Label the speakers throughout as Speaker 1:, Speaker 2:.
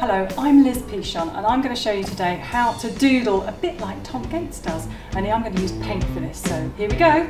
Speaker 1: Hello, I'm Liz Pichon and I'm going to show you today how to doodle a bit like Tom Gates does. Only I'm going to use paint for this, so here we go.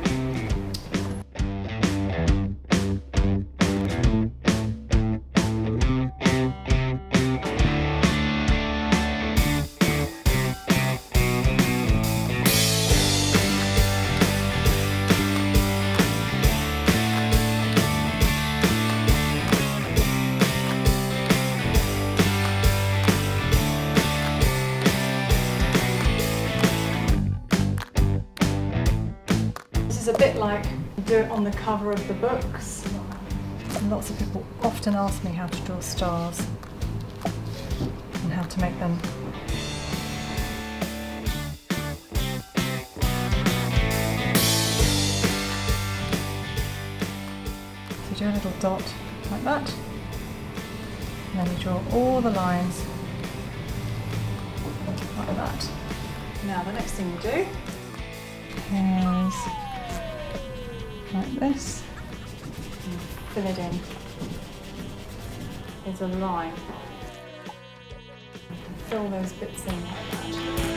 Speaker 1: It's a bit like you do it on the cover of the books. And lots of people often ask me how to draw stars and how to make them. So you do a little dot like that, and then you draw all the lines like that. Now the next thing you do is like this, and fill it in. Here's a line. You can fill those bits in like that.